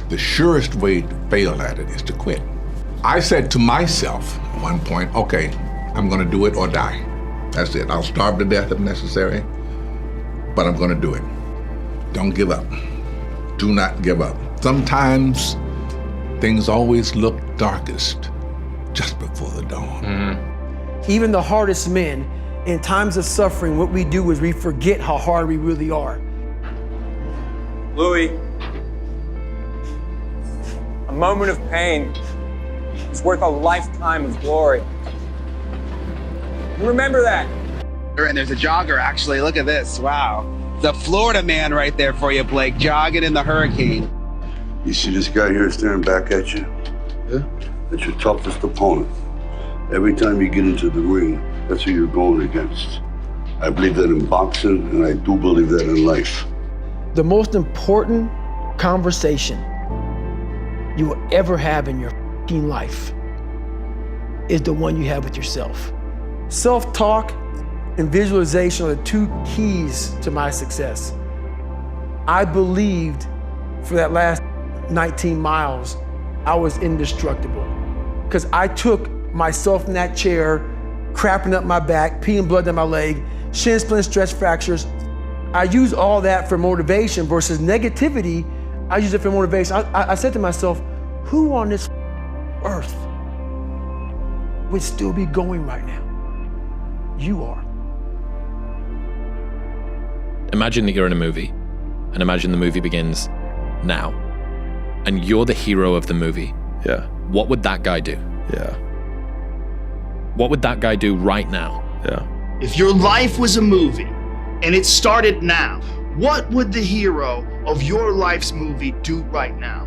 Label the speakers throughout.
Speaker 1: The surest way to fail at it is to quit. I said to myself at one point, okay, I'm gonna do it or die. That's it. I'll starve to death if necessary, but I'm gonna do it. Don't give up. Do not give up. Sometimes things always look darkest just before the dawn.
Speaker 2: Mm-hmm. Even the hardest men, in times of suffering, what we do is we forget how hard we really are.
Speaker 3: Louis, a moment of pain is worth a lifetime of glory. Remember that.
Speaker 4: And there's a jogger, actually. Look at this. Wow. The Florida man right there for you, Blake, jogging in the hurricane.
Speaker 5: You see this guy here staring back at you?
Speaker 4: Yeah.
Speaker 5: That's your toughest opponent. Every time you get into the ring, that's who you're going against. I believe that in boxing, and I do believe that in life.
Speaker 2: The most important conversation you will ever have in your life is the one you have with yourself. Self-talk and visualization are the two keys to my success. I believed for that last 19 miles, I was indestructible. Because I took myself in that chair, crapping up my back, peeing blood down my leg, shin splints, stress fractures. I use all that for motivation versus negativity. I use it for motivation. I said to myself, who on this earth would still be going right now? You are.
Speaker 6: Imagine that you're in a movie, and imagine the movie begins now, and you're the hero of the movie.
Speaker 7: Yeah.
Speaker 6: What would that guy do?
Speaker 7: Yeah.
Speaker 6: What would that guy do right now?
Speaker 7: Yeah.
Speaker 8: If your life was a movie and it started now, what would the hero of your life's movie do right now?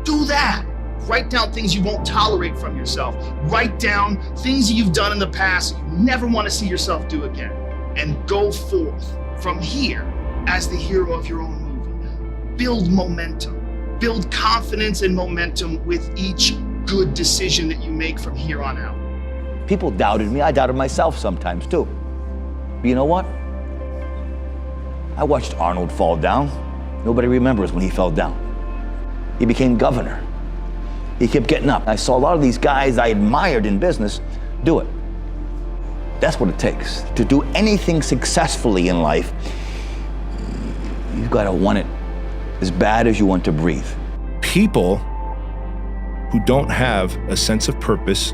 Speaker 8: Do that. Write down things you won't tolerate from yourself. Write down things you've done in the past you never want to see yourself do again. And go forth from here as the hero of your own movie. Build momentum. Build confidence and momentum with each good decision that you make from here on out.
Speaker 9: People doubted me. I doubted myself sometimes too. But you know what? I watched Arnold fall down. Nobody remembers when he fell down. He became governor. He kept getting up. I saw a lot of these guys I admired in business do it. That's what it takes. To do anything successfully in life, you've got to want it as bad as you want to breathe.
Speaker 7: People who don't have a sense of purpose,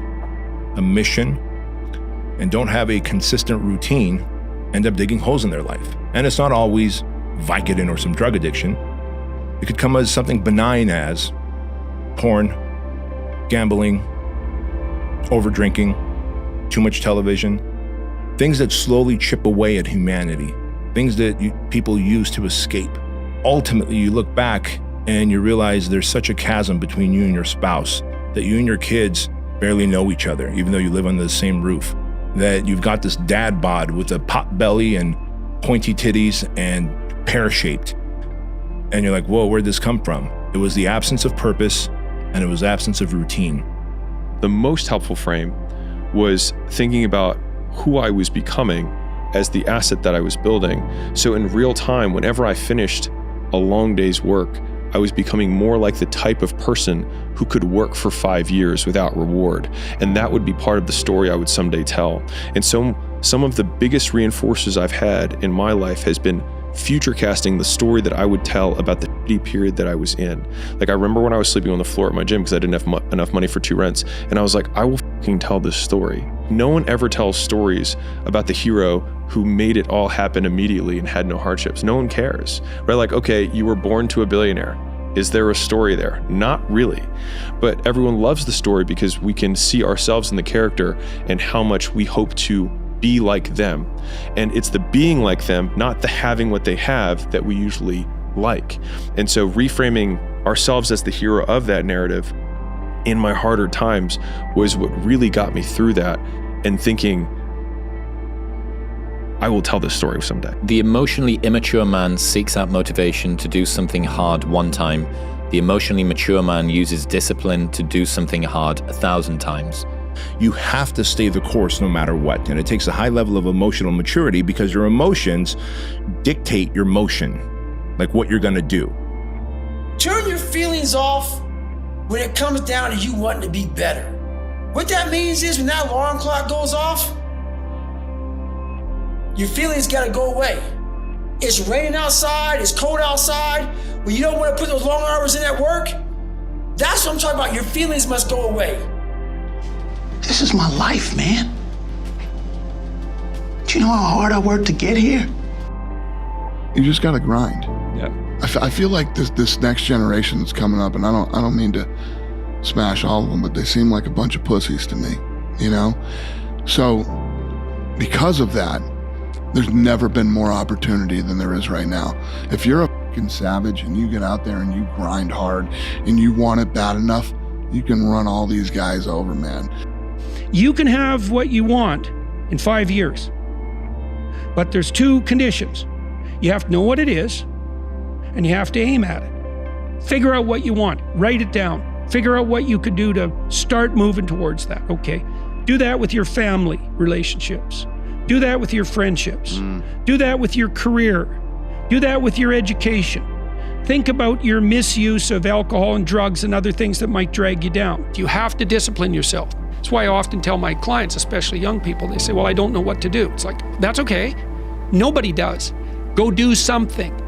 Speaker 7: a mission, and don't have a consistent routine end up digging holes in their life. And it's not always Vicodin or some drug addiction. It could come as something benign as porn, gambling, over-drinking, too much television, things that slowly chip away at humanity, things that people use to escape. Ultimately, you look back and you realize there's such a chasm between you and your spouse, that you and your kids barely know each other, even though you live under the same roof, that you've got this dad bod with a pot belly and pointy titties and pear-shaped. And you're like, whoa, where'd this come from? It was the absence of purpose, and it was absence of routine.
Speaker 10: The most helpful frame was thinking about who I was becoming as the asset that I was building. So in real time, whenever I finished a long day's work, I was becoming more like the type of person who could work for 5 years without reward. And that would be part of the story I would someday tell. And so some of the biggest reinforcers I've had in my life has been future casting the story that I would tell about the shitty period that I was in. Like, I remember when I was sleeping on the floor at my gym because I didn't have enough money for 2 rents. And I was like, I will fucking tell this story. No one ever tells stories about the hero who made it all happen immediately and had no hardships. No one cares, right? Like, okay, you were born to a billionaire. Is there a story there? Not really. But everyone loves the story because we can see ourselves in the character and how much we hope to be like them. And it's the being like them, not the having what they have, that we usually like. And so reframing ourselves as the hero of that narrative in my harder times was what really got me through that, and thinking, I will tell this story someday.
Speaker 6: The emotionally immature man seeks out motivation to do something hard one time. The emotionally mature man uses discipline to do something hard 1,000 times.
Speaker 7: You have to stay the course no matter what. And it takes a high level of emotional maturity because your emotions dictate your motion, like what you're gonna do.
Speaker 2: Turn your feelings off when it comes down to you wanting to be better. What that means is when that alarm clock goes off, your feelings gotta go away. It's raining outside, it's cold outside, when you don't wanna put those long hours in at work, that's what I'm talking about. Your feelings must go away.
Speaker 8: This is my life, man. Do you know how hard I worked to get here?
Speaker 11: You just gotta grind.
Speaker 10: Yeah.
Speaker 11: I feel like this next generation that's coming up, and I don't mean to smash all of them, but they seem like a bunch of pussies to me, you know? So because of that, there's never been more opportunity than there is right now. If you're a fucking savage and you get out there and you grind hard and you want it bad enough, you can run all these guys over, man.
Speaker 12: You can have what you want in 5 years, but there's 2 conditions. You have to know what it is, and you have to aim at it. Figure out what you want, write it down, figure out what you could do to start moving towards that, okay? Do that with your family relationships. Do that with your friendships. Do that with your career. Do that with your education. Think about your misuse of alcohol and drugs and other things that might drag you down. You have to discipline yourself. That's why I often tell my clients, especially young people, they say, well, I don't know what to do. It's like, that's okay. Nobody does. Go do something.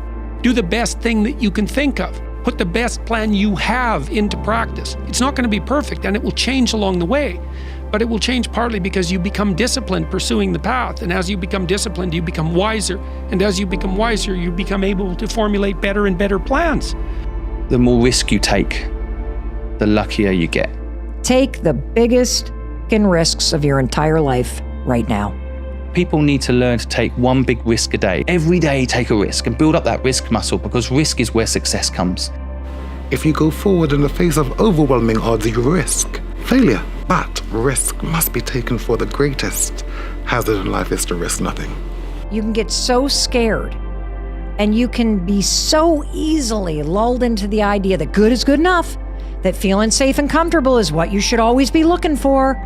Speaker 12: Do the best thing that you can think of. Put the best plan you have into practice. It's not going to be perfect, and it will change along the way. But it will change partly because you become disciplined pursuing the path. And as you become disciplined, you become wiser. And as you become wiser, you become able to formulate better and better plans.
Speaker 3: The more risk you take, the luckier you get.
Speaker 13: Take the biggest risks of your entire life right now.
Speaker 3: People need to learn to take one big risk a day. Every day, take a risk and build up that risk muscle, because risk is where success comes.
Speaker 14: If you go forward in the face of overwhelming odds, you risk failure. But risk must be taken, for the greatest hazard in life is to risk nothing.
Speaker 13: You can get so scared, and you can be so easily lulled into the idea that good is good enough, that feeling safe and comfortable is what you should always be looking for.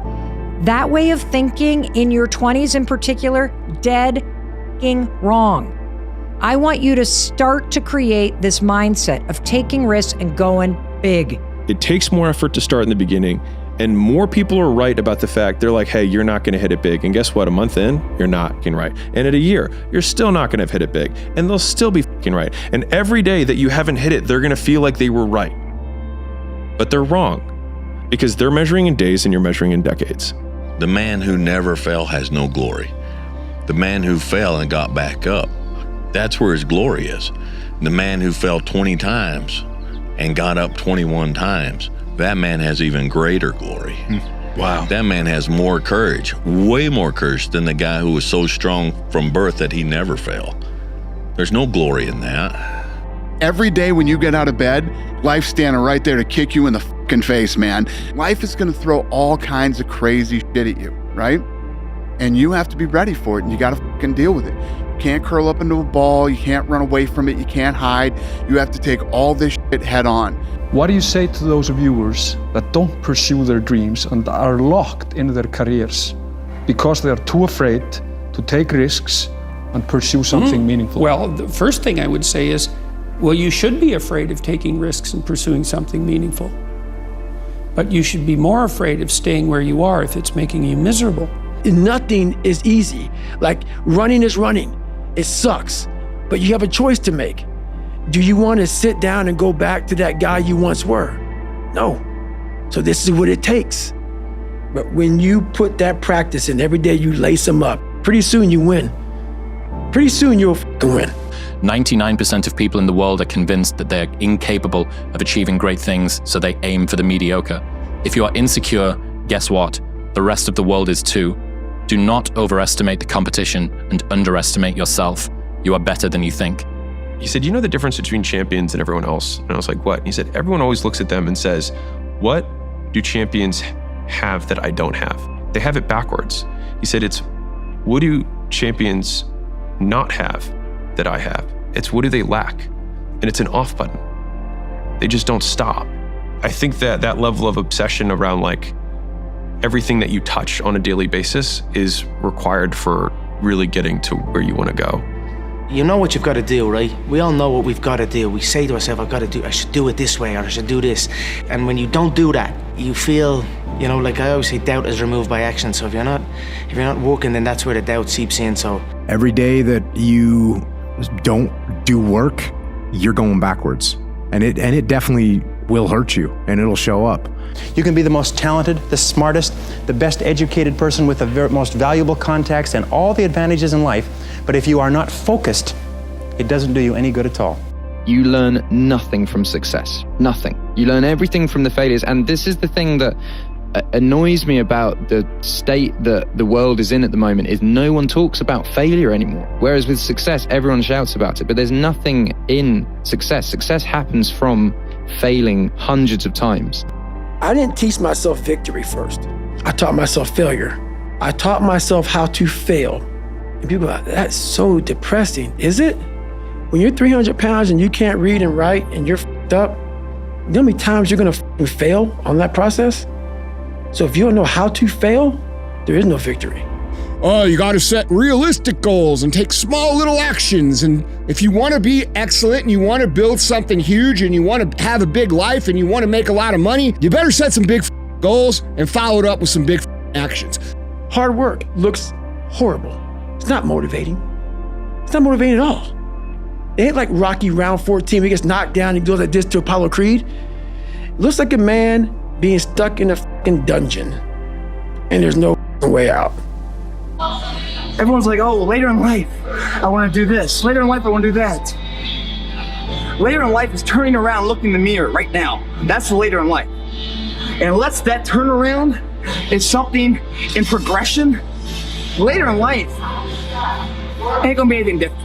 Speaker 13: That way of thinking in your 20s in particular, dead wrong. I want you to start to create this mindset of taking risks and going big.
Speaker 10: It takes more effort to start in the beginning, and more people are right about the fact they're like, hey, you're not going to hit it big. And guess what? A month in, you're not fucking right. And at a year, you're still not going to have hit it big. And they'll still be fucking right. And every day that you haven't hit it, they're going to feel like they were right. But they're wrong, because they're measuring in days and you're measuring in decades.
Speaker 15: The man who never fell has no glory. The man who fell and got back up, that's where his glory is. The man who fell 20 times and got up 21 times, that man has even greater glory.
Speaker 7: Wow.
Speaker 15: That man has more courage, way more courage than the guy who was so strong from birth that he never fell. There's no glory in that.
Speaker 11: Every day when you get out of bed, life's standing right there to kick you in the fucking face, man. Life is gonna throw all kinds of crazy shit at you, right? And you have to be ready for it, and you gotta fucking deal with it. You can't curl up into a ball, you can't run away from it, you can't hide. You have to take all this shit head on.
Speaker 16: What do you say to those viewers that don't pursue their dreams and are locked in their careers because they are too afraid to take risks and pursue something meaningful?
Speaker 12: Well, the first thing I would say is, well, you should be afraid of taking risks and pursuing something meaningful. But you should be more afraid of staying where you are if it's making you miserable.
Speaker 2: Nothing is easy. Like running is running. It sucks, but you have a choice to make. Do you want to sit down and go back to that guy you once were? No. So this is what it takes. But when you put that practice in, every day you lace them up, pretty soon you win. Pretty soon you'll win.
Speaker 6: 99% of people in the world are convinced that they're incapable of achieving great things, so they aim for the mediocre. If you are insecure, guess what? The rest of the world is too. Do not overestimate the competition and underestimate yourself. You are better than you think.
Speaker 10: He said, you know the difference between champions and everyone else? And I was like, what? And he said, everyone always looks at them and says, what do champions have that I don't have? They have it backwards. He said, it's what do champions not have that I have? It's what do they lack? And it's an off button. They just don't stop. I think that that level of obsession around like everything that you touch on a daily basis is required for really getting to where you want to go.
Speaker 17: You know what you've got to do, right? We all know what we've got to do. We say to ourselves, I should do it this way, or I should do this. And when you don't do that, you feel, like I always say, doubt is removed by action. So if you're not working, then that's where the doubt seeps in. So
Speaker 18: every day that you don't do work, you're going backwards. And it definitely will hurt you, and it'll show up.
Speaker 19: You can be the most talented, the smartest, the best educated person with the most valuable contacts and all the advantages in life, but if you are not focused, it doesn't do you any good at all.
Speaker 20: You learn nothing from success, nothing. You learn everything from the failures, and this is the thing that annoys me about the state that the world is in at the moment, is no one talks about failure anymore. Whereas with success, everyone shouts about it, but there's nothing in success. Success happens from failing hundreds of times.
Speaker 2: I didn't teach myself victory first. I taught myself failure. I taught myself how to fail. And people are like, that's so depressing. Is it? When you're 300 pounds and you can't read and write and you're f***ed up, you know how many times you're gonna fail on that process? So if you don't know how to fail, there is no victory.
Speaker 21: Oh, you got to set realistic goals and take small little actions. And if you want to be excellent and you want to build something huge and you want to have a big life and you want to make a lot of money, you better set some big goals and follow it up with some big actions.
Speaker 2: Hard work looks horrible. It's not motivating. It's not motivating at all. It ain't like Rocky round 14 where he gets knocked down and he goes like this to Apollo Creed. It looks like a man being stuck in a fucking dungeon and there's no way out.
Speaker 22: Everyone's like, oh, later in life, I want to do this. Later in life, I want to do that. Later in life is turning around, looking in the mirror right now. That's later in life. And unless that turnaround is something in progression, later in life ain't gonna be anything different.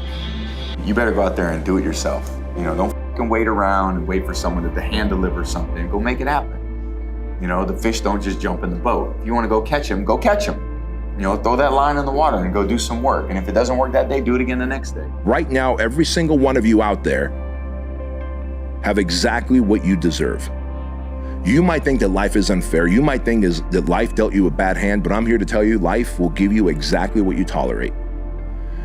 Speaker 23: You better go out there and do it yourself. Don't fucking wait around and wait for someone to hand deliver something. Go make it happen. The fish don't just jump in the boat. If you want to go catch them, go catch them. Throw that line in the water and go do some work. And if it doesn't work that day, do it again the next day.
Speaker 7: Right now, every single one of you out there have exactly what you deserve. You might think that life is unfair. You might think that life dealt you a bad hand, but I'm here to tell you life will give you exactly what you tolerate.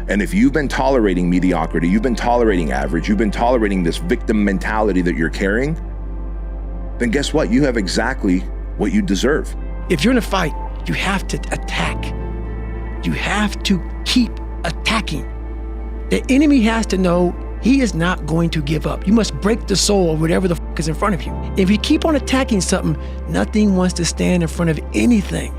Speaker 7: And if you've been tolerating mediocrity, you've been tolerating average, you've been tolerating this victim mentality that you're carrying, then guess what? You have exactly what you deserve.
Speaker 2: If you're in a fight, you have to attack. You have to keep attacking. The enemy has to know he is not going to give up. You must break the soul of whatever the fuck is in front of you. If you keep on attacking something, nothing wants to stand in front of anything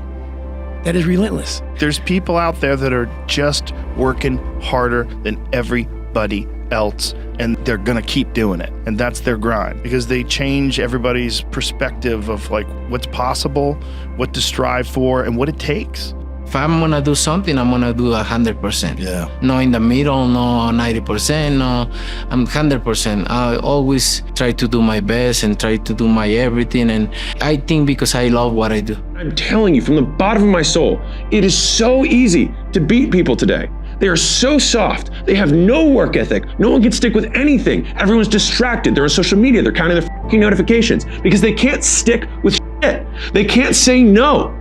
Speaker 2: that is relentless.
Speaker 8: There's people out there that are just working harder than everybody else, and they're gonna keep doing it. And that's their grind, because they change everybody's perspective of like what's possible, what to strive for, and what it takes.
Speaker 24: If I'm gonna do something, I'm gonna do 100%.
Speaker 8: Yeah.
Speaker 24: No in the middle, no 90%, no, I'm 100%. I always try to do my best and try to do my everything. And I think because I love what I do.
Speaker 10: I'm telling you from the bottom of my soul, it is so easy to beat people today. They are so soft. They have no work ethic. No one can stick with anything. Everyone's distracted. They're on social media. They're counting their fucking notifications because they can't stick with shit. They can't say no.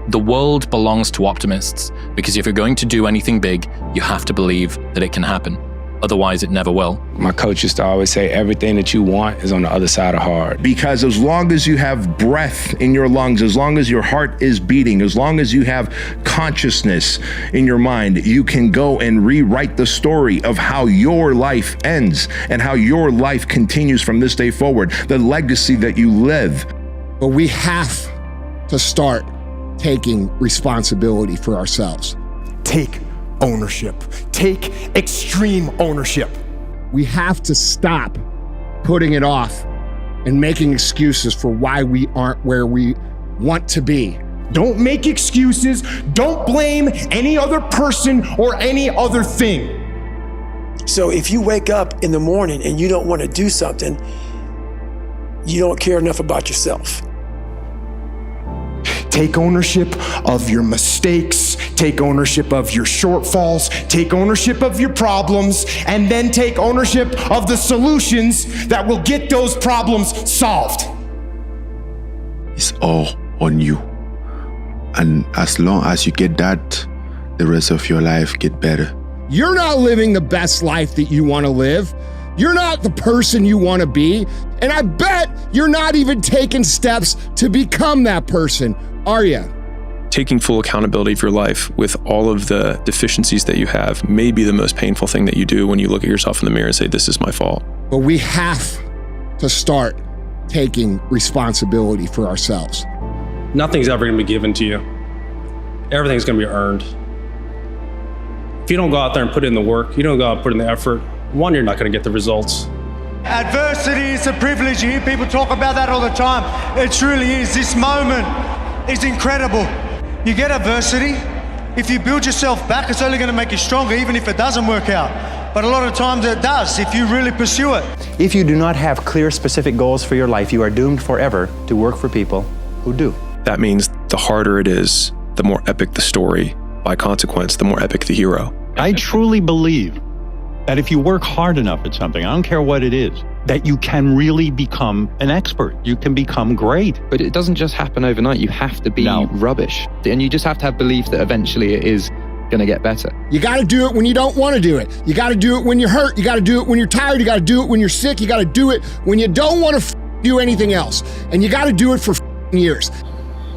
Speaker 6: The world belongs to optimists because if you're going to do anything big, you have to believe that it can happen. Otherwise, it never will.
Speaker 18: My coach used to always say, everything that you want is on the other side of hard.
Speaker 7: Because as long as you have breath in your lungs, as long as your heart is beating, as long as you have consciousness in your mind, you can go and rewrite the story of how your life ends and how your life continues from this day forward, the legacy that you live.
Speaker 21: But we have to start taking responsibility for ourselves.
Speaker 25: Take ownership. Take extreme ownership.
Speaker 21: We have to stop putting it off and making excuses for why we aren't where we want to be.
Speaker 25: Don't make excuses. Don't blame any other person or any other thing.
Speaker 2: So if you wake up in the morning and you don't want to do something, you don't care enough about yourself.
Speaker 25: Take ownership of your mistakes, take ownership of your shortfalls, take ownership of your problems, and then take ownership of the solutions that will get those problems solved.
Speaker 26: It's all on you. And as long as you get that, the rest of your life get better.
Speaker 21: You're not living the best life that you want to live. You're not the person you want to be. And I bet you're not even taking steps to become that person, are you?
Speaker 10: Taking full accountability for your life with all of the deficiencies that you have may be the most painful thing that you do when you look at yourself in the mirror and say, this is my fault.
Speaker 21: But we have to start taking responsibility for ourselves.
Speaker 1: Nothing's ever going to be given to you. Everything's going to be earned. If you don't go out there and put in the work, you don't go out and put in the effort, one, you're not going to get the results.
Speaker 3: Adversity is a privilege. You hear people talk about that all the time. It truly is. This moment is incredible. You get adversity. If you build yourself back, it's only going to make you stronger, even if it doesn't work out. But a lot of times it does, if you really pursue it.
Speaker 19: If you do not have clear, specific goals for your life, you are doomed forever to work for people who do.
Speaker 10: That means the harder it is, the more epic the story. By consequence, the more epic the hero.
Speaker 4: I truly believe that if you work hard enough at something, I don't care what it is, that you can really become an expert. You can become great.
Speaker 20: But it doesn't just happen overnight. You have to be rubbish. And you just have to have belief that eventually it is going to get better.
Speaker 21: You got to do it when you don't want to do it. You got to do it when you're hurt. You got to do it when you're tired. You got to do it when you're sick. You got to do it when you don't want to do anything else. And you got to do it for years.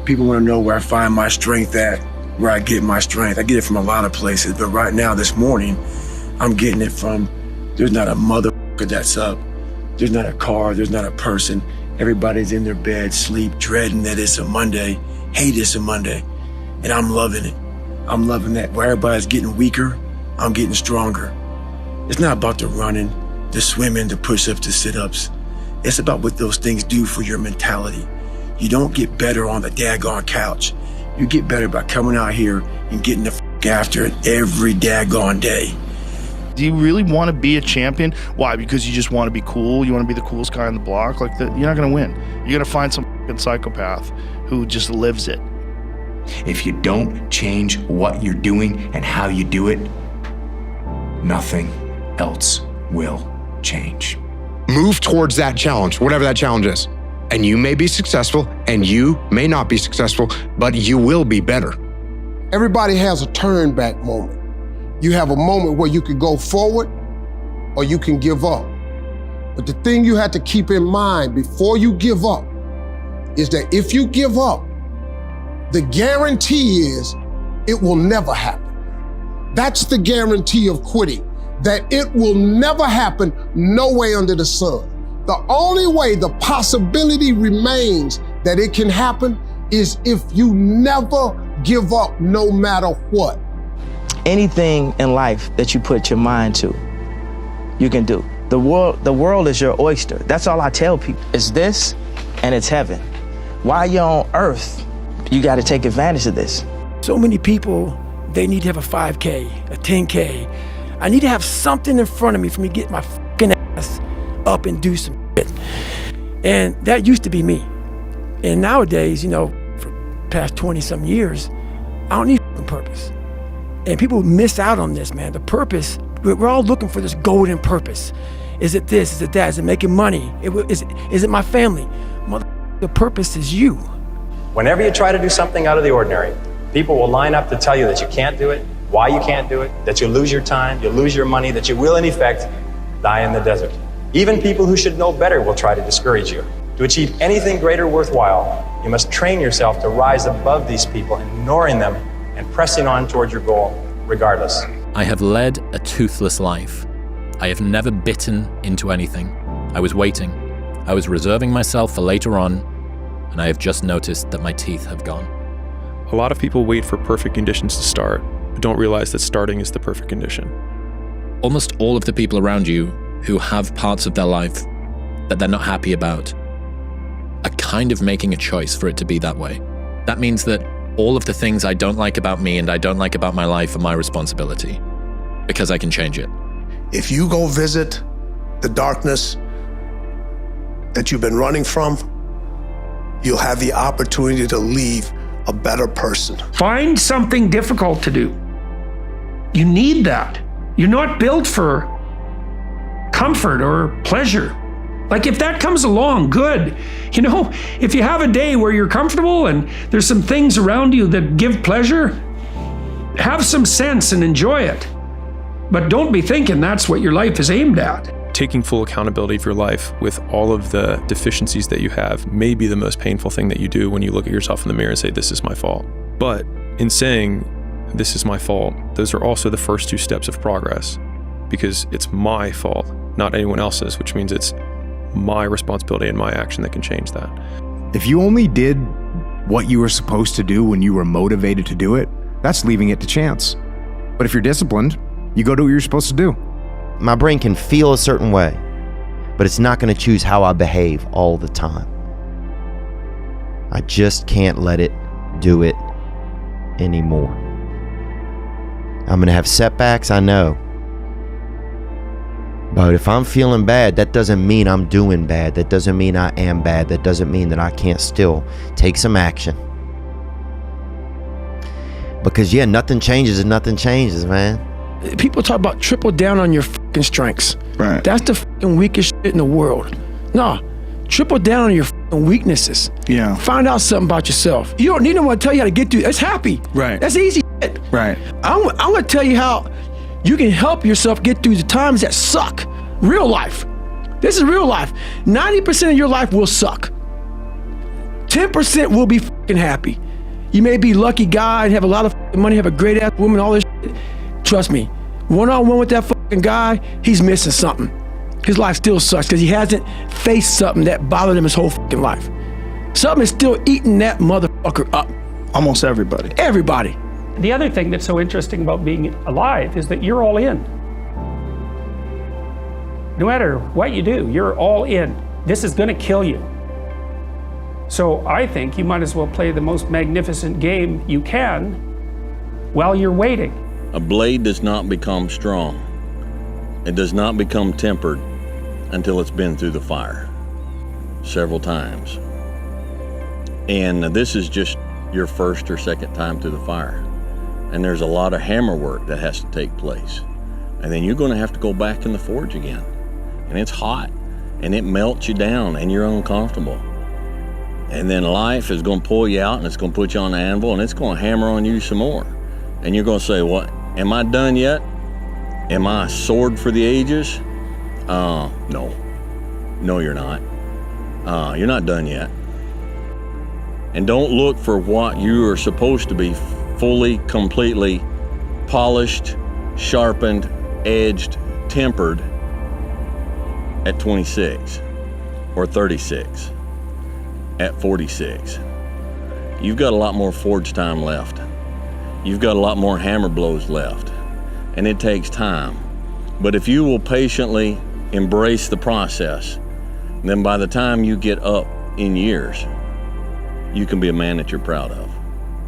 Speaker 5: People want to know where I find my strength at, where I get my strength. I get it from a lot of places, but right now, this morning, I'm getting it from, there's not a motherfucker that's up. There's not a car, there's not a person. Everybody's in their bed, sleep, dreading that it's a Monday, hate it's a Monday. And I'm loving it. I'm loving that. Where everybody's getting weaker, I'm getting stronger. It's not about the running, the swimming, the push-ups, the sit-ups. It's about what those things do for your mentality. You don't get better on the daggone couch. You get better by coming out here and getting the f after it every daggone day.
Speaker 8: Do you really want to be a champion? Why? Because you just want to be cool? You want to be the coolest guy on the block? You're not going to win. You're going to find some f***ing psychopath who just lives it.
Speaker 9: If you don't change what you're doing and how you do it, nothing else will change.
Speaker 25: Move towards that challenge, whatever that challenge is. And you may be successful and you may not be successful, but you will be better.
Speaker 14: Everybody has a turn back moment. You have a moment where you can go forward or you can give up. But the thing you have to keep in mind before you give up is that if you give up, the guarantee is it will never happen. That's the guarantee of quitting, that it will never happen no way under the sun. The only way the possibility remains that it can happen is if you never give up no matter what.
Speaker 27: Anything in life that you put your mind to, you can do. The world is your oyster. That's all I tell people. It's this and it's heaven. While you're on earth, you got to take advantage of this.
Speaker 2: So many people, they need to have a 5K, a 10K. I need to have something in front of me for me to get my fucking ass up and do some shit. And that used to be me. And nowadays, for past 20-some years, I don't need a purpose. And people miss out on this, man. The purpose, we're all looking for this golden purpose. Is it this? Is it that? Is it making money? Is it my family? The purpose is you.
Speaker 28: Whenever you try to do something out of the ordinary, people will line up to tell you that you can't do it, why you can't do it, that you'll lose your time, you'll lose your money, that you will, in effect, die in the desert. Even people who should know better will try to discourage you. To achieve anything greater worthwhile, you must train yourself to rise above these people, ignoring them and pressing on toward your goal, regardless.
Speaker 6: I have led a toothless life. I have never bitten into anything. I was waiting. I was reserving myself for later on, and I have just noticed that my teeth have gone.
Speaker 10: A lot of people wait for perfect conditions to start, but don't realize that starting is the perfect condition.
Speaker 6: Almost all of the people around you who have parts of their life that they're not happy about are kind of making a choice for it to be that way. That means that all of the things I don't like about me and I don't like about my life are my responsibility, because I can change it.
Speaker 29: If you go visit the darkness that you've been running from, you'll have the opportunity to leave a better person.
Speaker 12: Find something difficult to do. You need that. You're not built for comfort or pleasure. Like if that comes along, good. If you have a day where you're comfortable and there's some things around you that give pleasure, have some sense and enjoy it. But don't be thinking that's what your life is aimed at.
Speaker 10: Taking full accountability of your life with all of the deficiencies that you have may be the most painful thing that you do when you look at yourself in the mirror and say, this is my fault. But in saying, this is my fault, those are also the first 2 steps of progress, because it's my fault, not anyone else's, which means it's my responsibility and my action that can change that.
Speaker 11: If you only did what you were supposed to do when you were motivated to do it, that's leaving it to chance. But if you're disciplined, you go do what you're supposed to do.
Speaker 13: My brain can feel a certain way, but it's not going to choose how I behave all the time. I just can't let it do it anymore. I'm going to have setbacks, I know. But if I'm feeling bad, that doesn't mean I'm doing bad. That doesn't mean I am bad. That doesn't mean that I can't still take some action. Because yeah, nothing changes if nothing changes, man.
Speaker 2: People talk about triple down on your fucking strengths.
Speaker 11: Right.
Speaker 2: That's the fucking weakest shit in the world. Nah, triple down on your fucking weaknesses.
Speaker 11: Yeah.
Speaker 2: Find out something about yourself. You don't need no one to tell you how to get through. It's happy.
Speaker 11: Right.
Speaker 2: That's easy shit.
Speaker 11: Right.
Speaker 2: I'm gonna tell you how you can help yourself get through the times that suck. Real life. This is real life. 90% of your life will suck. 10% will be fucking happy. You may be a lucky guy and have a lot of fucking money, have a great ass woman, all this shit. Trust me, one-on-one with that fucking guy, he's missing something. His life still sucks because he hasn't faced something that bothered him his whole fucking life. Something is still eating that motherfucker up.
Speaker 11: Almost everybody.
Speaker 2: Everybody.
Speaker 12: The other thing that's so interesting about being alive is that you're all in. No matter what you do, you're all in. This is gonna kill you. So I think you might as well play the most magnificent game you can while you're waiting.
Speaker 15: A blade does not become strong. It does not become tempered until it's been through the fire several times. And this is just your first or second time through the fire. And there's a lot of hammer work that has to take place. And then you're gonna have to go back in the forge again. And it's hot, and it melts you down, and you're uncomfortable. And then life is gonna pull you out, and it's gonna put you on the anvil, and it's gonna hammer on you some more. And you're gonna say, what, am I done yet? Am I a sword for the ages? No. No, you're not. You're not done yet. And don't look for what you are supposed to be fully, completely polished, sharpened, edged, tempered at 26 or 36, at 46. You've got a lot more forge time left. You've got a lot more hammer blows left, and it takes time. But if you will patiently embrace the process, then by the time you get up in years, you can be a man that you're proud of.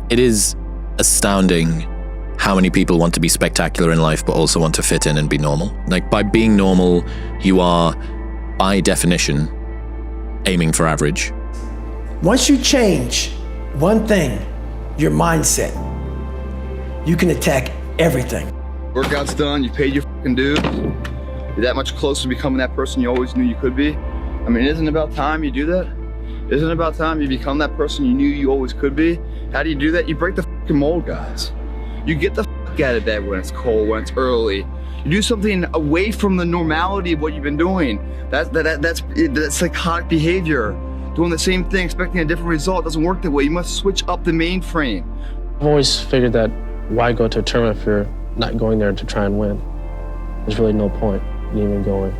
Speaker 6: It is astounding how many people want to be spectacular in life but also want to fit in and be normal. Like, by being normal, you are, by definition, aiming for average.
Speaker 2: Once you change one thing, your mindset, you can attack everything.
Speaker 16: Workout's done, you paid your fucking dues. You're that much closer to becoming that person you always knew you could be. I mean, isn't it about time you do that? Isn't it about time you become that person you knew you always could be? How do you do that? You break the fucking mold, guys. You get the fuck out of bed when it's cold, when it's early. You do something away from the normality of what you've been doing. That's psychotic behavior. Doing the same thing, expecting a different result doesn't work that way. You must switch up the mainframe.
Speaker 17: I've always figured that why go to a tournament if you're not going there to try and win? There's really no point in even going.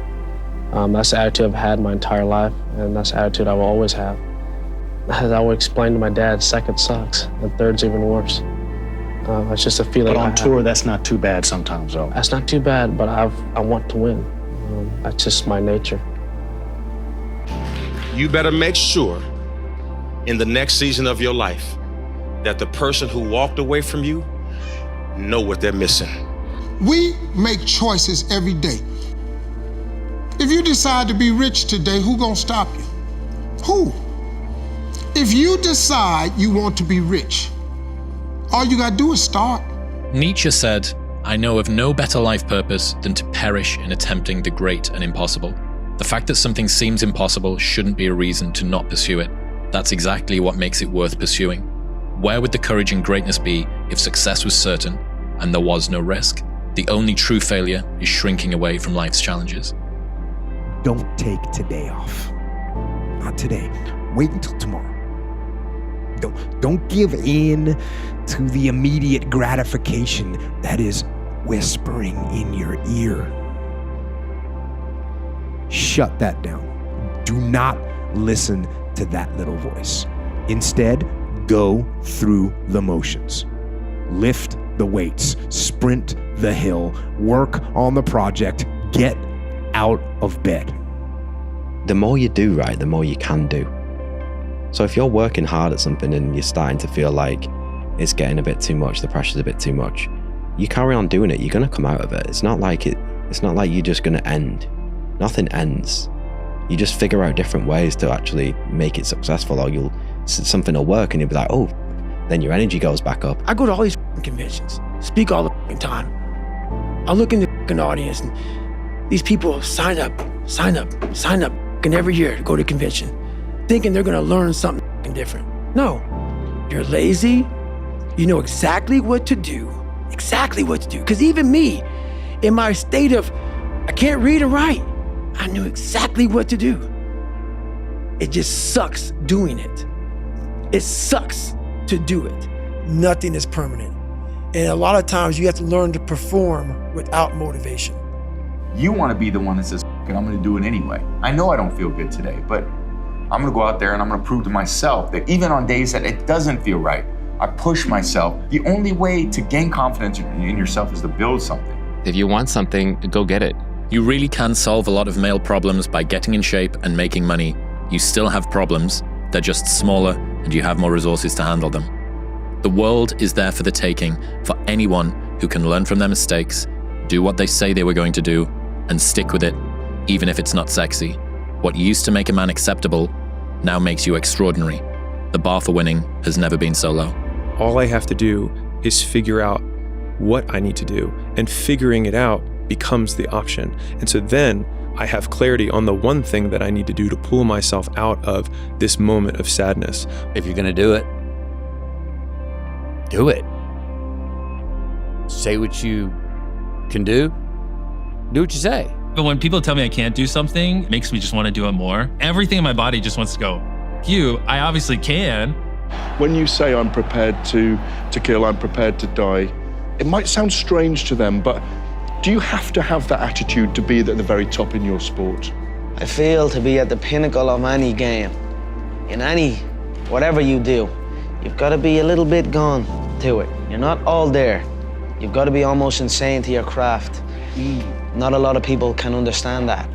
Speaker 17: That's the attitude I've had my entire life, and that's the attitude I will always have. As I would explain to my dad, second sucks, and third's even worse. It's just a feeling.
Speaker 18: But on tour, that's not too bad sometimes, though.
Speaker 17: That's not too bad, but I want to win. That's just my nature.
Speaker 22: You better make sure in the next season of your life that the person who walked away from you know what they're missing.
Speaker 14: We make choices every day. If you decide to be rich today, who gonna stop you? Who? If you decide you want to be rich, all you gotta do is start.
Speaker 6: Nietzsche said, "I know of no better life purpose than to perish in attempting the great and impossible." The fact that something seems impossible shouldn't be a reason to not pursue it. That's exactly what makes it worth pursuing. Where would the courage and greatness be if success was certain and there was no risk? The only true failure is shrinking away from life's challenges.
Speaker 11: Don't take today off. Not today. Wait until tomorrow. Don't give in to the immediate gratification that is whispering in your ear. Shut that down. Do not listen to that little voice. Instead, go through the motions. Lift the weights, sprint the hill, work on the project, get out of bed.
Speaker 1: The more you do right, the more you can do. So if you're working hard at something and you're starting to feel like it's getting a bit too much, the pressure's a bit too much, you carry on doing it, you're gonna come out of it. It's not like you're just gonna end. Nothing ends. You just figure out different ways to actually make it successful, or something will work and you'll be like, oh, then your energy goes back up.
Speaker 2: I go to all these conventions, speak all the time. I look in the audience and these people sign up, and every year to go to convention, thinking they're gonna learn something different. No, you're lazy. You know exactly what to do. Because even me, in my state of, I can't read and write, I knew exactly what to do. It just sucks doing it. It sucks to do it. Nothing is permanent. And a lot of times you have to learn to perform without motivation.
Speaker 9: You want to be the one that says, and I'm going to do it anyway. I know I don't feel good today, but I'm going to go out there and I'm going to prove to myself that even on days that it doesn't feel right, I push myself. The only way to gain confidence in yourself is to build something.
Speaker 6: If you want something, go get it. You really can solve a lot of male problems by getting in shape and making money. You still have problems. They're just smaller and you have more resources to handle them. The world is there for the taking for anyone who can learn from their mistakes, do what they say they were going to do, and stick with it, even if it's not sexy. What used to make a man acceptable now makes you extraordinary. The bar for winning has never been so low.
Speaker 10: All I have to do is figure out what I need to do, and figuring it out becomes the option. And so then I have clarity on the one thing that I need to do to pull myself out of this moment of sadness.
Speaker 3: If you're gonna do it, do it. Say what you can do what you say.
Speaker 4: But when people tell me I can't do something, it makes me just want to do it more. Everything in my body just wants to go, I obviously can.
Speaker 7: When you say I'm prepared to kill, I'm prepared to die, it might sound strange to them, but do you have to have that attitude to be at the very top in your sport?
Speaker 27: I feel to be at the pinnacle of any game, in whatever you do, you've got to be a little bit gone to it. You're not all there. You've got to be almost insane to your craft. Not a lot of people can understand that.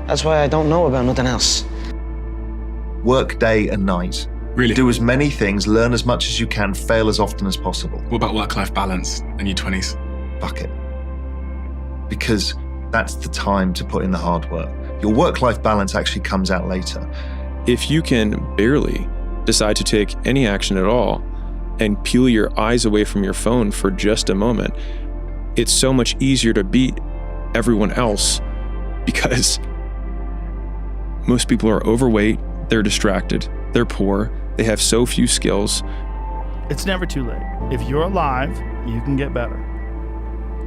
Speaker 27: That's why I don't know about nothing else.
Speaker 19: Work day and night.
Speaker 20: Really?
Speaker 19: Do as many things, learn as much as you can, fail as often as possible.
Speaker 20: What about work-life balance in your 20s?
Speaker 19: Fuck it. Because that's the time to put in the hard work. Your work-life balance actually comes out later.
Speaker 10: If you can barely decide to take any action at all and peel your eyes away from your phone for just a moment, it's so much easier to beat everyone else because most people are overweight, they're distracted, they're poor, they have so few skills.
Speaker 23: It's never too late. If you're alive, you can get better.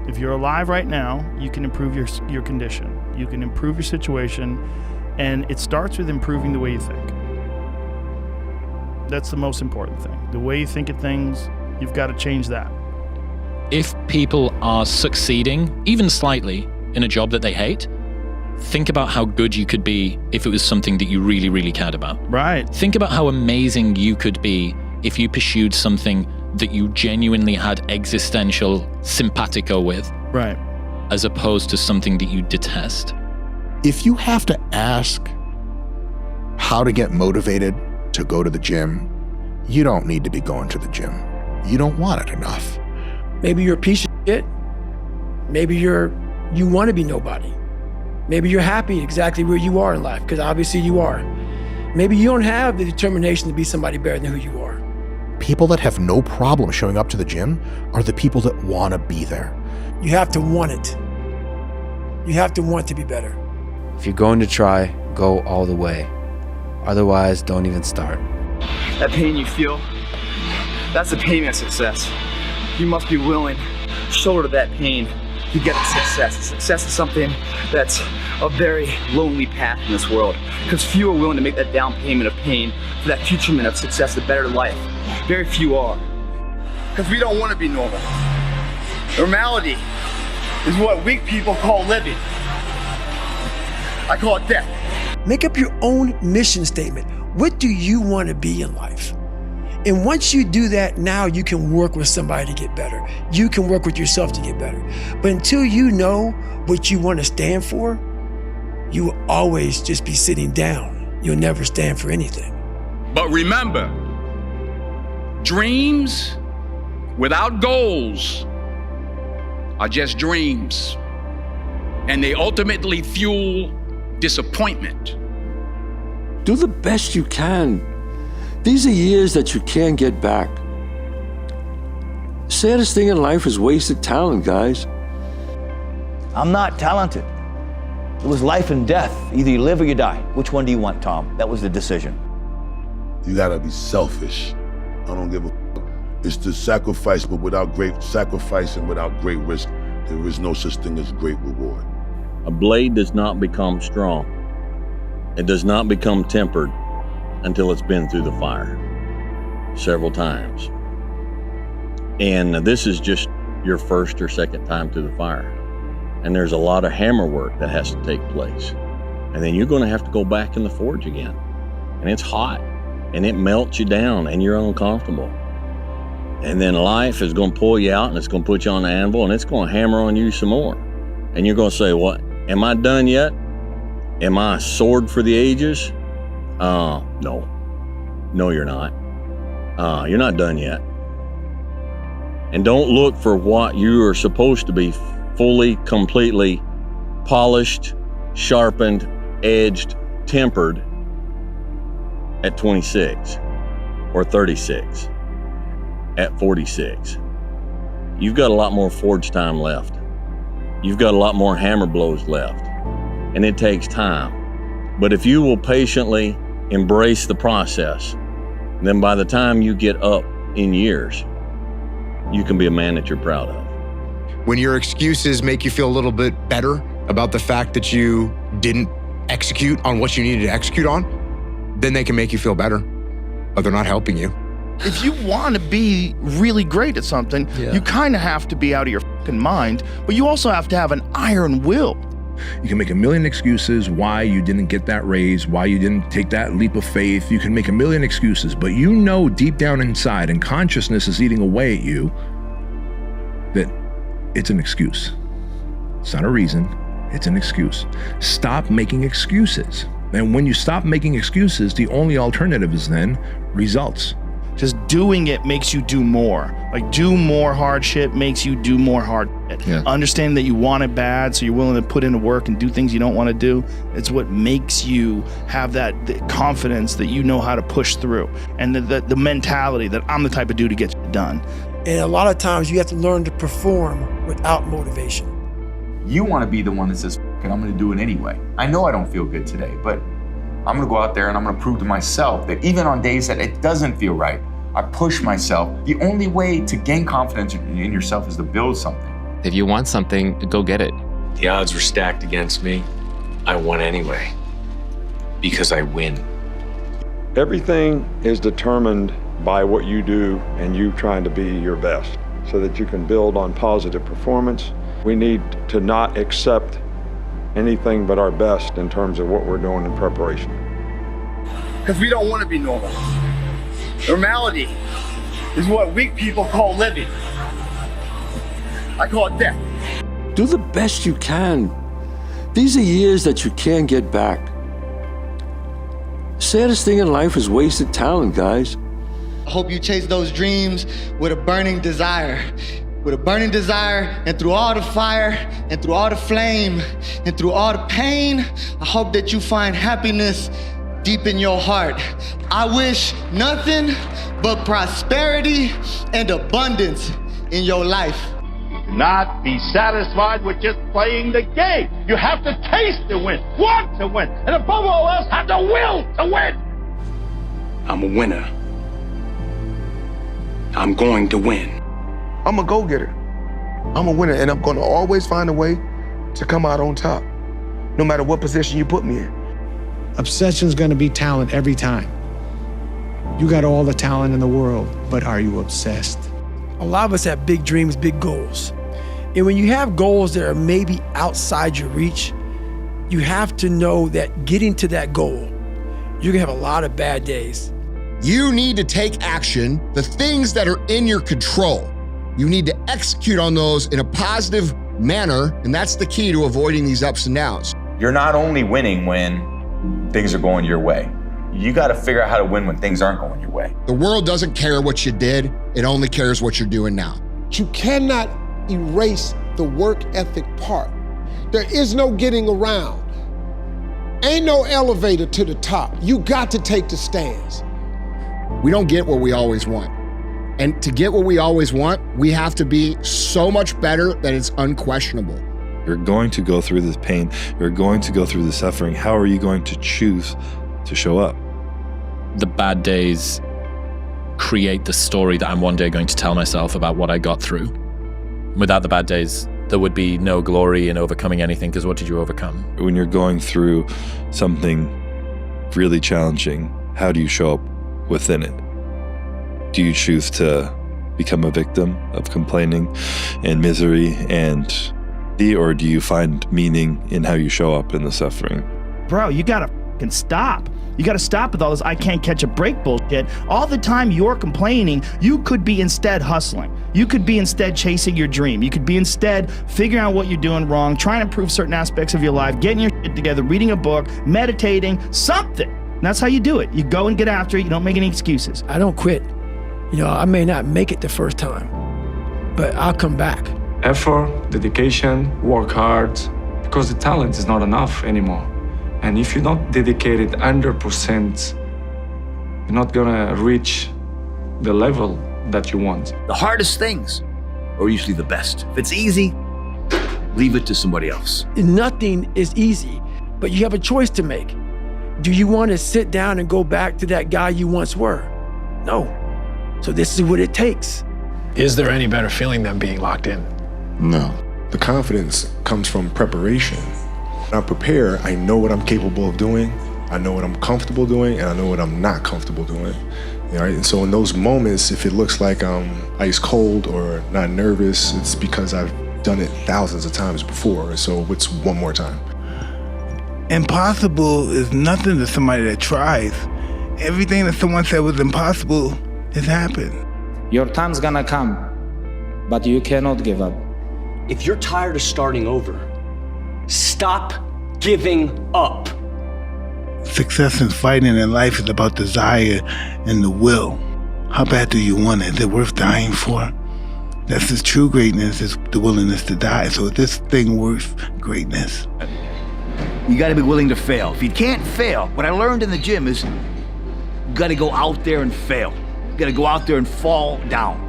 Speaker 23: If you're alive right now, you can improve your condition. You can improve your situation, and it starts with improving the way you think. That's the most important thing. The way you think of things, you've got to change that.
Speaker 6: If people are succeeding, even slightly, in a job that they hate, think about how good you could be if it was something that you really, really cared about.
Speaker 23: Right.
Speaker 6: Think about how amazing you could be if you pursued something that you genuinely had existential simpatico with.
Speaker 23: Right.
Speaker 6: As opposed to something that you detest.
Speaker 24: If you have to ask how to get motivated to go to the gym, you don't need to be going to the gym. You don't want it enough.
Speaker 2: Maybe you're a piece of shit. Maybe you want to be nobody. Maybe you're happy exactly where you are in life, because obviously you are. Maybe you don't have the determination to be somebody better than who you are.
Speaker 24: People that have no problem showing up to the gym are the people that want to be there.
Speaker 2: You have to want it. You have to want to be better.
Speaker 3: If you're going to try, go all the way. Otherwise, don't even start.
Speaker 16: That pain you feel, that's the pain of success. You must be willing to shoulder that pain to get to success. Success is something that's a very lonely path in this world because few are willing to make that down payment of pain for that futurement of success, a better life. Very few are. Because we don't want to be normal. Normality is what weak people call living. I call it death.
Speaker 2: Make up your own mission statement. What do you want to be in life? And once you do that, now you can work with somebody to get better. You can work with yourself to get better. But until you know what you want to stand for, you will always just be sitting down. You'll never stand for anything.
Speaker 5: But remember, dreams without goals are just dreams. And they ultimately fuel disappointment.
Speaker 8: Do the best you can. These are years that you can't get back. Saddest thing in life is wasted talent, guys.
Speaker 12: I'm not talented. It was life and death. Either you live or you die. Which one do you want, Tom? That was the decision.
Speaker 13: You gotta be selfish. I don't give a fuck. It's the sacrifice, but without great sacrifice and without great risk, there is no such thing as great reward.
Speaker 15: A blade does not become strong. It does not become tempered until it's been through the fire several times. And this is just your first or second time through the fire. And there's a lot of hammer work that has to take place. And then you're going to have to go back in the forge again. And it's hot and it melts you down and you're uncomfortable. And then life is going to pull you out and it's going to put you on the anvil and it's going to hammer on you some more. And you're going to say, what? Am I done yet? Am I a sword for the ages? No. No, you're not. You're not done yet. And don't look for what you are supposed to be fully, completely polished, sharpened, edged, tempered at 26 or 36, at 46. You've got a lot more forge time left. You've got a lot more hammer blows left. And it takes time. But if you will patiently embrace the process, then by the time you get up in years, you can be a man that you're proud of.
Speaker 21: When your excuses make you feel a little bit better about the fact that you didn't execute on what you needed to execute on, then they can make you feel better, but they're not helping you.
Speaker 23: If you want to be really great at something, you kind of have to be out of your fucking mind, but you also have to have an iron will.
Speaker 11: You can make a million excuses why you didn't get that raise, why you didn't take that leap of faith. You can make a million excuses, but you know deep down inside, and consciousness is eating away at you, that it's an excuse. It's not a reason, it's an excuse. Stop making excuses. And when you stop making excuses, the only alternative is then results.
Speaker 23: Just doing it makes you do more. Like, do more hard shit makes you do more hard shit.
Speaker 11: Yeah.
Speaker 23: Understanding that you want it bad, so you're willing to put into work and do things you don't want to do, it's what makes you have that confidence that you know how to push through. And the mentality that I'm the type of dude to get shit done.
Speaker 2: And a lot of times you have to learn to perform without motivation.
Speaker 9: You want to be the one that says, "F*** it, I'm going to do it anyway. I know I don't feel good today, but I'm going to go out there and I'm going to prove to myself that even on days that it doesn't feel right, I push myself. The only way to gain confidence in yourself is to build something.
Speaker 25: If you want something, go get it.
Speaker 26: The odds were stacked against me. I won anyway, because I win.
Speaker 28: Everything is determined by what you do and you trying to be your best so that you can build on positive performance. We need to not accept anything but our best in terms of what we're doing in preparation.
Speaker 16: Because we don't want to be normal. Normality is what weak people call living. I call it death.
Speaker 8: Do the best you can. These are years that you can't get back. Saddest thing in life is wasted talent, guys.
Speaker 29: I hope you chase those dreams with a burning desire. With a burning desire, and through all the fire, and through all the flame, and through all the pain, I hope that you find happiness deep in your heart. I wish nothing but prosperity and abundance in your life.
Speaker 5: Not be satisfied with just playing the game. You have to taste to win, want to win, and above all else, have the will to win. I'm a winner. I'm going to win.
Speaker 16: I'm a go-getter.
Speaker 1: I'm a winner, and I'm gonna always find a way to come out on top, no matter what position you put me in.
Speaker 11: Obsession's gonna be talent every time. You got all the talent in the world, but are you obsessed?
Speaker 2: A lot of us have big dreams, big goals. And when you have goals that are maybe outside your reach, you have to know that getting to that goal, you're gonna have a lot of bad days.
Speaker 24: You need to take action, the things that are in your control. You need to execute on those in a positive manner, and that's the key to avoiding these ups and downs.
Speaker 9: You're not only winning when things are going your way. You got to figure out how to win when things aren't going your way.
Speaker 24: The world doesn't care what you did, it only cares what you're doing now.
Speaker 4: You cannot erase the work ethic part. There is no getting around. Ain't no elevator to the top. You got to take the stairs.
Speaker 24: We don't get what we always want. And to get what we always want, we have to be so much better that it's unquestionable.
Speaker 10: You're going to go through the pain. You're going to go through the suffering. How are you going to choose to show up?
Speaker 6: The bad days create the story that I'm one day going to tell myself about what I got through. Without the bad days, there would be no glory in overcoming anything, because what did you overcome?
Speaker 10: When you're going through something really challenging, how do you show up within it? Do you choose to become a victim of complaining and misery or do you find meaning in how you show up in the suffering?
Speaker 23: Bro, you gotta fucking stop. You gotta stop with all this I can't catch a break bullshit. All the time you're complaining, you could be instead hustling. You could be instead chasing your dream. You could be instead figuring out what you're doing wrong, trying to improve certain aspects of your life, getting your shit together, reading a book, meditating, something. And that's how you do it. You go and get after it. You don't make any excuses.
Speaker 2: I don't quit. You know, I may not make it the first time, but I'll come back.
Speaker 7: Effort, dedication, work hard, because the talent is not enough anymore. And if you're not dedicated 100%, you're not gonna reach the level that you want.
Speaker 12: The hardest things are usually the best. If it's easy, leave it to somebody else.
Speaker 2: Nothing is easy, but you have a choice to make. Do you want to sit down and go back to that guy you once were? No. So this is what it takes.
Speaker 14: Is there any better feeling than being locked in?
Speaker 21: No. The confidence comes from preparation. When I prepare, I know what I'm capable of doing, I know what I'm comfortable doing, and I know what I'm not comfortable doing. All right? And so in those moments, if it looks like I'm ice cold or not nervous, it's because I've done it thousands of times before. And so it's one more time.
Speaker 17: Impossible is nothing to somebody that tries. Everything that someone said was impossible has happened.
Speaker 18: Your time's gonna come, but you cannot give up.
Speaker 20: If you're tired of starting over, stop giving up.
Speaker 17: Success in fighting in life is about desire and the will. How bad do you want it? Is it worth dying for? That's the true greatness, is the willingness to die. So is this thing worth greatness?
Speaker 12: You gotta be willing to fail. If you can't fail, what I learned in the gym is you gotta go out there and fail. You gotta go out there and fall down.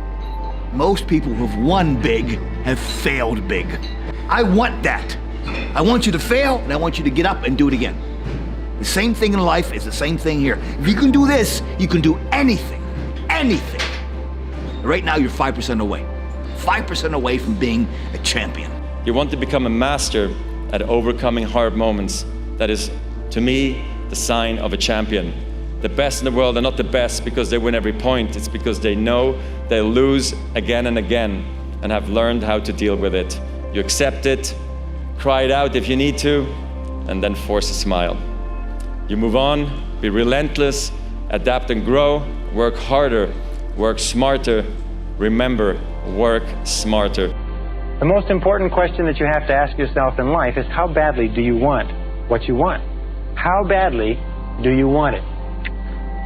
Speaker 12: Most people who've won big have failed big. I want that. I want you to fail, and I want you to get up and do it again. The same thing in life is the same thing here. If you can do this, you can do anything, anything. Right now, you're 5% away. 5% away from being a champion.
Speaker 22: You want to become a master at overcoming hard moments. That is, to me, the sign of a champion. The best in the world are not the best because they win every point. It's because they know they'll lose again and again and have learned how to deal with it. You accept it, cry it out if you need to, and then force a smile. You move on, be relentless, adapt and grow, work harder, work smarter. Remember, work smarter.
Speaker 27: The most important question that you have to ask yourself in life is, how badly do you want what you want? How badly do you want it?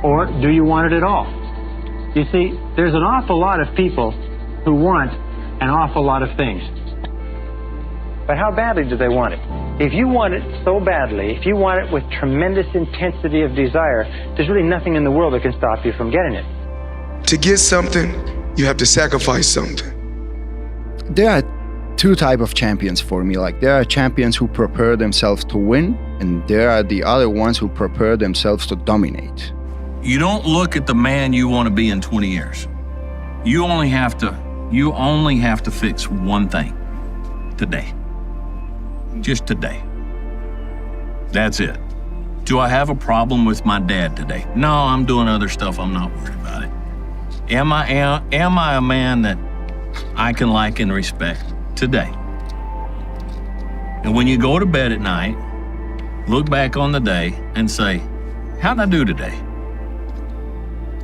Speaker 27: Or do you want it at all? You see, there's an awful lot of people who want an awful lot of things. But how badly do they want it? If you want it so badly, if you want it with tremendous intensity of desire, there's really nothing in the world that can stop you from getting it.
Speaker 1: To get something, you have to sacrifice something.
Speaker 30: There are two types of champions for me. Like, there are champions who prepare themselves to win, and there are the other ones who prepare themselves to dominate.
Speaker 31: You don't look at the man you want to be in 20 years. You only have to
Speaker 3: You only have to fix one thing today. Just today. That's it. Do I have a problem with my dad today? No, I'm doing other stuff. I'm not worried about it. Am I a man that I can like and respect today? And when you go to bed at night, look back on the day and say, how'd I do today?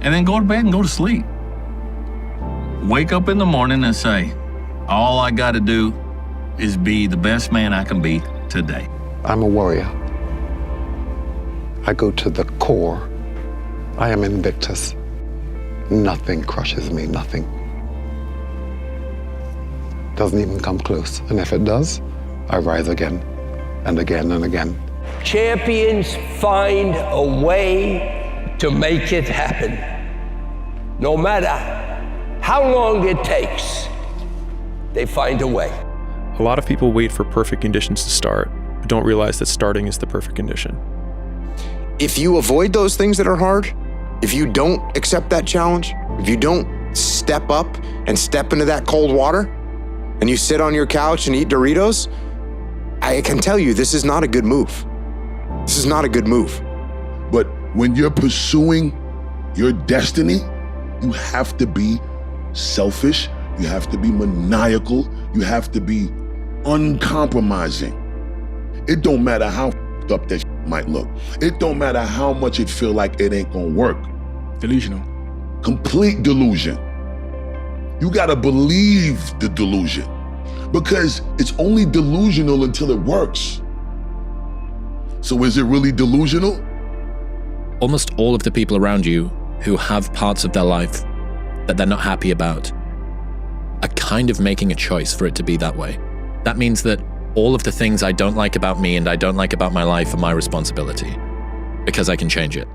Speaker 3: And then go to bed and go to sleep. Wake up in the morning and say, all I gotta do is be the best man I can be today.
Speaker 5: I'm a warrior. I go to the core. I am Invictus. Nothing crushes me, nothing. Doesn't even come close. And if it does, I rise again and again and again.
Speaker 8: Champions find a way to make it happen. No matter how long it takes, they find a way.
Speaker 10: A lot of people wait for perfect conditions to start, but don't realize that starting is the perfect condition.
Speaker 13: If you avoid those things that are hard, if you don't accept that challenge, if you don't step up and step into that cold water, and you sit on your couch and eat Doritos, I can tell you this is not a good move. This is not a good move.
Speaker 15: But when you're pursuing your destiny, you have to be selfish, you have to be maniacal, you have to be uncompromising. It don't matter how f***ed up that might look. It don't matter how much it feel like it ain't gonna work.
Speaker 21: Delusional.
Speaker 15: Complete delusion. You gotta believe the delusion, because it's only delusional until it works. So is it really delusional?
Speaker 6: Almost all of the people around you who have parts of their life that they're not happy about are kind of making a choice for it to be that way. That means that all of the things I don't like about me and I don't like about my life are my responsibility, because I can change it.